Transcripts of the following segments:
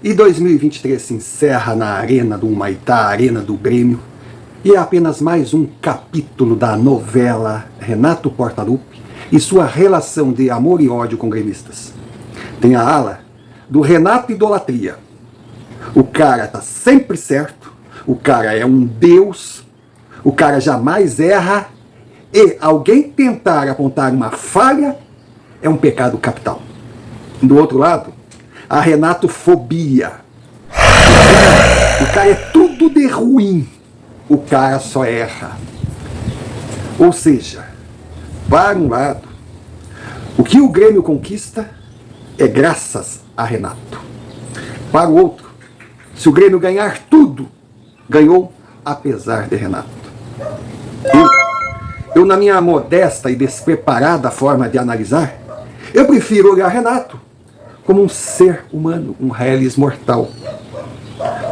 E 2023 se encerra na Arena do Humaitá, Arena do Grêmio, e é apenas mais um capítulo da novela Renato Portaluppi e sua relação de amor e ódio com gremistas. Tem a ala do Renato Idolatria. O cara tá sempre certo, o cara é um deus, o cara jamais erra, e alguém tentar apontar uma falha é um pecado capital. Do outro lado, a Renatofobia. O cara é tudo de ruim, o cara só erra. Ou seja, para um lado, o que o Grêmio conquista é graças a Renato. Para o outro, se o Grêmio ganhar tudo, ganhou apesar de Renato. Eu na minha modesta e despreparada forma de analisar, eu prefiro olhar Renato como um ser humano, um reles mortal.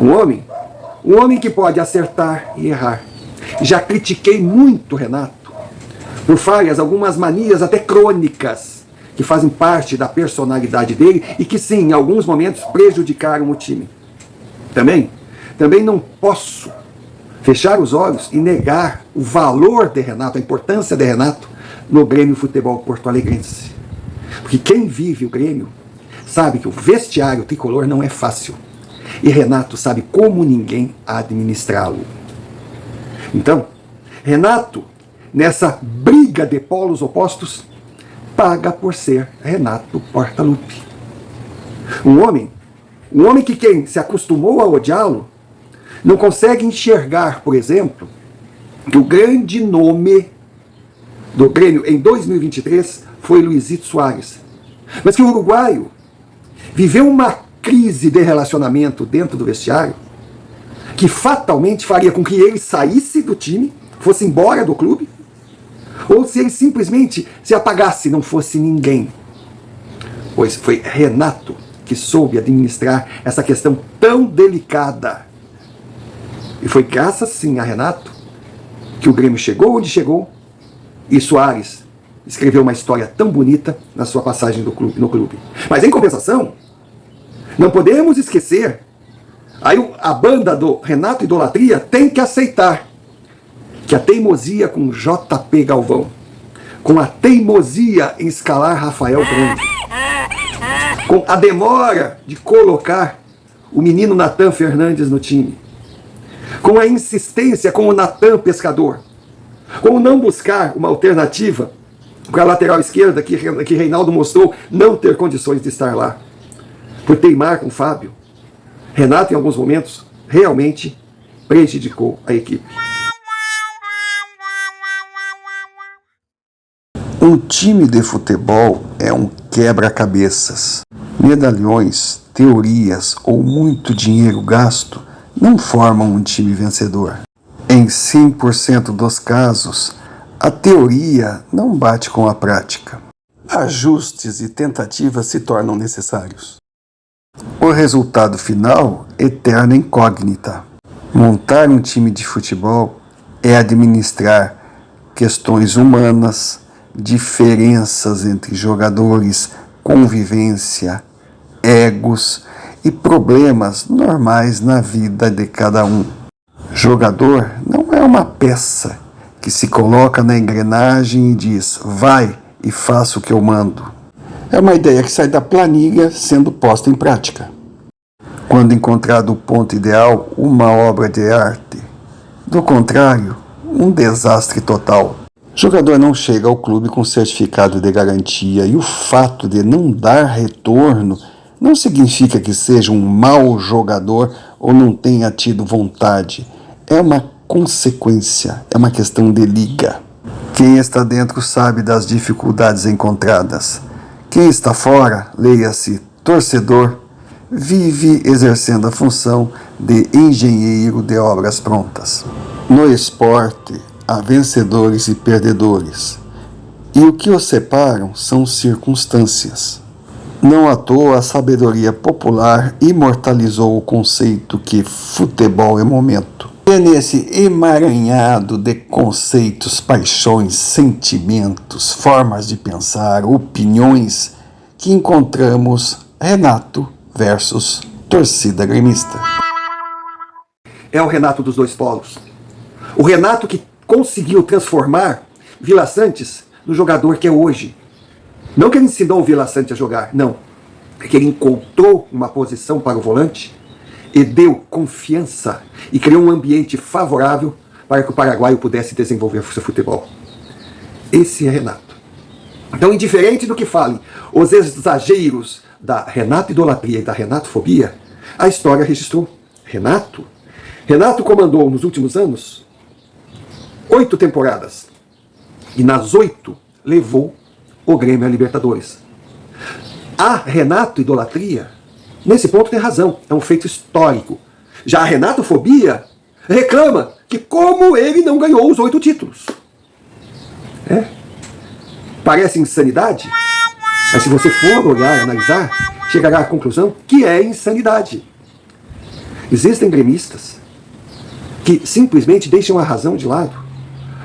Um homem que pode acertar e errar. Já critiquei muito Renato por falhas, algumas manias até crônicas, que fazem parte da personalidade dele e que sim, em alguns momentos prejudicaram o time. Também não posso fechar os olhos e negar o valor de Renato, a importância de Renato no Grêmio Futebol Porto-Alegrense. Porque quem vive o Grêmio sabe que o vestiário tricolor não é fácil. E Renato sabe como ninguém administrá-lo. Então, Renato, nessa briga de polos opostos, paga por ser Renato Portaluppi. Um homem que quem se acostumou a odiá-lo não consegue enxergar, por exemplo, que o grande nome do Grêmio em 2023 foi Luizito Soares. Mas que o uruguaio viveu uma crise de relacionamento dentro do vestiário que fatalmente faria com que ele saísse do time, fosse embora do clube, ou se ele simplesmente se apagasse, não fosse ninguém. Pois foi Renato que soube administrar essa questão tão delicada. E foi graças sim a Renato que o Grêmio chegou onde chegou e Soares escreveu uma história tão bonita na sua passagem no clube. Mas em compensação, não podemos esquecer, aí a banda do Renato Idolatria tem que aceitar que a teimosia com JP Galvão, com a teimosia em escalar Rafael Grande, com a demora de colocar o menino Natan Fernandes no time, com a insistência com o Natan Pescador, com o não buscar uma alternativa para a lateral esquerda que Reinaldo mostrou não ter condições de estar lá, por teimar com o Fábio, Renato em alguns momentos realmente prejudicou a equipe. Um time de futebol é um quebra-cabeças. Medalhões, teorias ou muito dinheiro gasto não formam um time vencedor. Em 100% dos casos, a teoria não bate com a prática. Ajustes e tentativas se tornam necessários. O resultado final, eterna incógnita. Montar um time de futebol é administrar questões humanas, diferenças entre jogadores, convivência, egos e problemas normais na vida de cada um. Jogador não é uma peça que se coloca na engrenagem e diz, vai e faça o que eu mando. É uma ideia que sai da planilha sendo posta em prática. Quando encontrado o ponto ideal, uma obra de arte. Do contrário, um desastre total. O jogador não chega ao clube com certificado de garantia e o fato de não dar retorno não significa que seja um mau jogador ou não tenha tido vontade. É uma consequência, é uma questão de liga. Quem está dentro sabe das dificuldades encontradas. Quem está fora, leia-se torcedor, vive exercendo a função de engenheiro de obras prontas. No esporte, há vencedores e perdedores. E o que os separam são circunstâncias. Não à toa a sabedoria popular imortalizou o conceito que futebol é momento. É nesse emaranhado de conceitos, paixões, sentimentos, formas de pensar, opiniões que encontramos Renato versus torcida gremista. É o Renato dos dois polos. O Renato que conseguiu transformar Vila Santos no jogador que é hoje. Não que ele ensinou o Vila Santos a jogar, não. É que ele encontrou uma posição para o volante e deu confiança e criou um ambiente favorável para que o paraguaio pudesse desenvolver o seu futebol. Esse é Renato. Então, indiferente do que falem os exageros da Renato-idolatria e da Renato-fobia, a história registrou. Renato comandou nos últimos anos 8 temporadas. E nas 8 levou o Grêmio à Libertadores. A Renato-idolatria, nesse ponto tem razão, é um feito histórico. Já a Renato-fobia reclama que como ele não ganhou os 8 títulos. Parece insanidade, mas se você for olhar, analisar, chegará à conclusão que é insanidade. Existem gremistas que simplesmente deixam a razão de lado.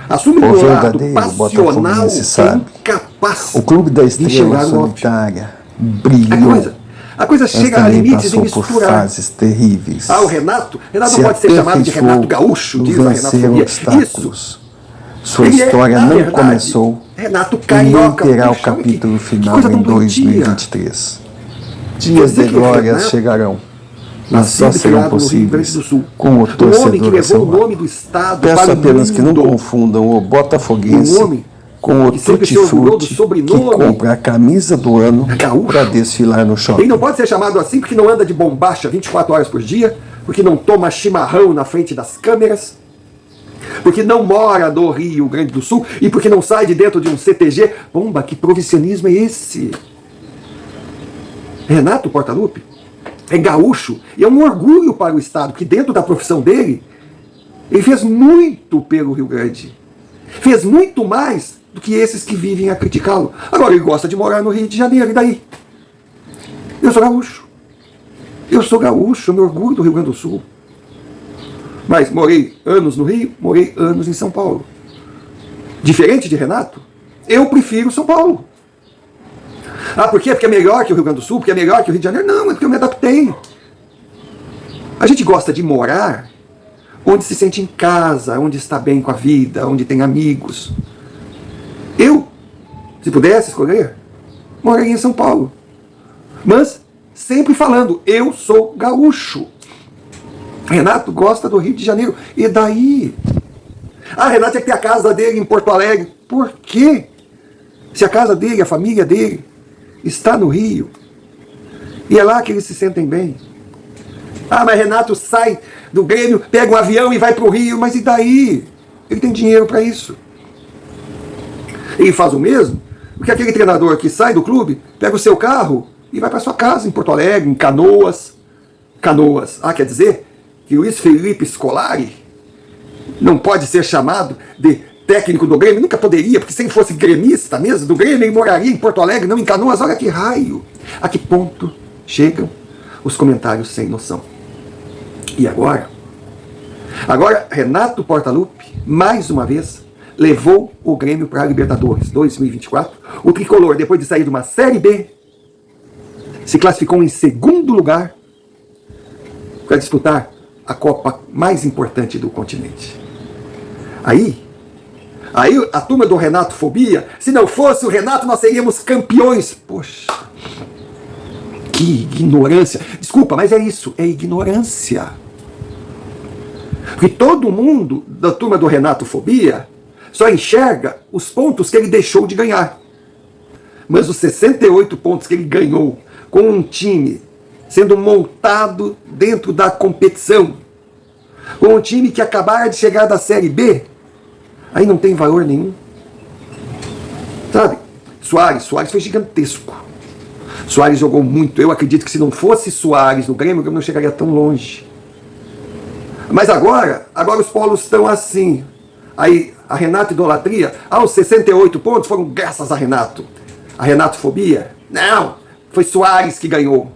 Assumem um lado passional e incapaz o clube da de estrela enxergar o solitária brilhou. A coisa chega a limites de misturar. Por fases terríveis. O Renato não pode ser chamado de Renato Gaúcho, diz a Renato-fobia. Isso. Sua história não verdade, começou Renato e Carioca, nem terá o capítulo final em 2023. Dias de glória chegarão, mas só serão possíveis com o torcedor a seu lado. Peço apenas que não confundam o botafoguense com o tutti-frutti que compra a camisa do ano para desfilar no shopping. Ele não pode ser chamado assim porque não anda de bombacha 24 horas por dia, porque não toma chimarrão na frente das câmeras, porque não mora no Rio Grande do Sul e porque não sai de dentro de um CTG. Bomba, que provincianismo é esse? Renato Portaluppi é gaúcho e é um orgulho para o Estado que dentro da profissão dele ele fez muito pelo Rio Grande. Fez muito mais do que esses que vivem a criticá-lo. Agora ele gosta de morar no Rio de Janeiro, e daí? Eu sou gaúcho. Eu me orgulho do Rio Grande do Sul. Mas morei anos no Rio, morei anos em São Paulo. Diferente de Renato, eu prefiro São Paulo. Por quê? Porque é melhor que o Rio Grande do Sul, porque é melhor que o Rio de Janeiro? Não, é porque eu me adaptei. A gente gosta de morar onde se sente em casa, onde está bem com a vida, onde tem amigos. Eu, se pudesse escolher, moraria em São Paulo. Mas sempre falando, eu sou gaúcho. Renato gosta do Rio de Janeiro. E daí? Renato tem que ter a casa dele em Porto Alegre. Por quê? Se a casa dele, a família dele, está no Rio. E é lá que eles se sentem bem. Mas Renato sai do Grêmio, pega um avião e vai para o Rio. Mas e daí? Ele tem dinheiro para isso. Ele faz o mesmo, porque aquele treinador que sai do clube, pega o seu carro e vai para sua casa em Porto Alegre, em Canoas. Quer dizer que Luiz Felipe Scolari não pode ser chamado de técnico do Grêmio? Nunca poderia, porque se ele fosse gremista mesmo do Grêmio, ele moraria em Porto Alegre, não em Canoas. Olha que raio! A que ponto chegam os comentários sem noção? E agora? Agora, Renato Portaluppi, mais uma vez, levou o Grêmio para a Libertadores 2024. O tricolor, depois de sair de uma Série B, se classificou em segundo lugar para disputar a Copa mais importante do continente. Aí a turma do Renato-fobia, se não fosse o Renato, nós seríamos campeões. Poxa, que ignorância. Desculpa, mas é isso, é ignorância. Porque todo mundo da turma do Renato-fobia só enxerga os pontos que ele deixou de ganhar. Mas os 68 pontos que ele ganhou com um time sendo montado dentro da competição, com um time que acabara de chegar da Série B, aí não tem valor nenhum. Sabe? Soares foi gigantesco. Soares jogou muito. Eu acredito que se não fosse Soares no Grêmio, o Grêmio não chegaria tão longe. Mas agora os polos estão assim. Aí a Renato-idolatria, os 68 pontos foram graças a Renato. A Renato-fobia, não, Foi Soares que ganhou.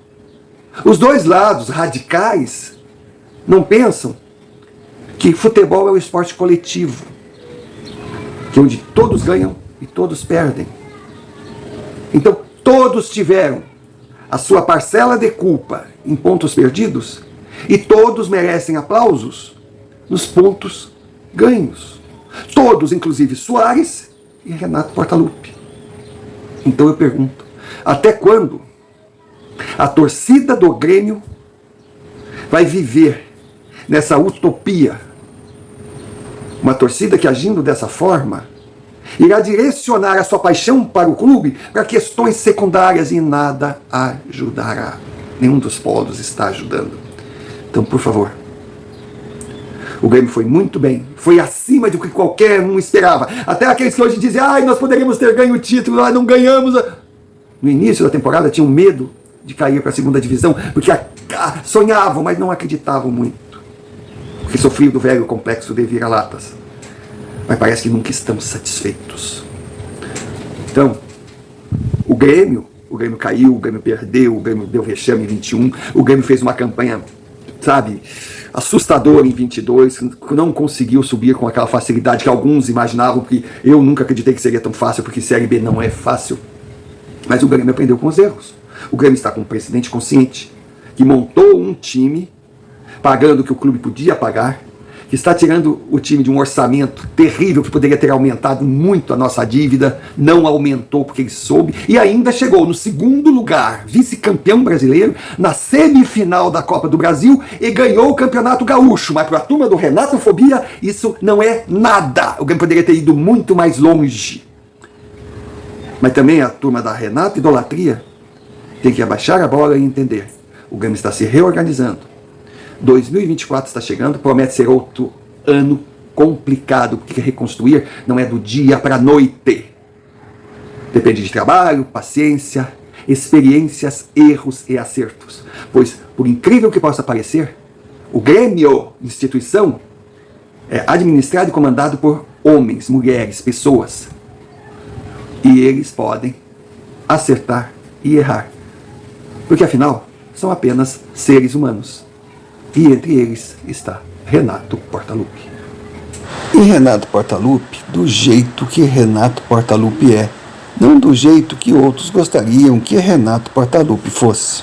Os dois lados radicais não pensam que futebol é um esporte coletivo, que é onde todos ganham e todos perdem. Então, todos tiveram a sua parcela de culpa em pontos perdidos e todos merecem aplausos nos pontos ganhos. Todos, inclusive Soares e Renato Portaluppi. Então eu pergunto, até quando a torcida do Grêmio vai viver nessa utopia? Uma torcida que, agindo dessa forma, irá direcionar a sua paixão para o clube para questões secundárias e nada ajudará. Nenhum dos polos está ajudando. Então, por favor, o Grêmio foi muito bem, foi acima do que qualquer um esperava. Até aqueles que hoje dizem, nós poderíamos ter ganho o título, não ganhamos. No início da temporada tinham medo de cair para a segunda divisão, porque sonhavam, mas não acreditavam muito. Porque sofriam do velho complexo de vira-latas. Mas parece que nunca estão satisfeitos. Então, o Grêmio caiu, o Grêmio perdeu, o Grêmio deu vexame em 21, o Grêmio fez uma campanha, assustadora em 22, não conseguiu subir com aquela facilidade que alguns imaginavam, que eu nunca acreditei que seria tão fácil, porque Série B não é fácil. Mas o Grêmio aprendeu com os erros. O Grêmio está com um presidente consciente, que montou um time, pagando o que o clube podia pagar, que está tirando o time de um orçamento terrível, que poderia ter aumentado muito a nossa dívida, não aumentou porque ele soube, e ainda chegou no segundo lugar, vice-campeão brasileiro, na semifinal da Copa do Brasil, e ganhou o Campeonato Gaúcho. Mas para a turma do Renatofobia, isso não é nada. O Grêmio poderia ter ido muito mais longe. Mas também a turma da Renato Idolatria tem que abaixar a bola e entender. O Grêmio está se reorganizando. 2024 está chegando, promete ser outro ano complicado, porque reconstruir não é do dia para a noite. Depende de trabalho, paciência, experiências, erros e acertos. Pois, por incrível que possa parecer, o Grêmio, instituição, é administrado e comandado por homens, mulheres, pessoas. E eles podem acertar e errar. Porque, afinal, são apenas seres humanos. E entre eles está Renato Portaluppi. E Renato Portaluppi do jeito que Renato Portaluppi é, não do jeito que outros gostariam que Renato Portaluppi fosse.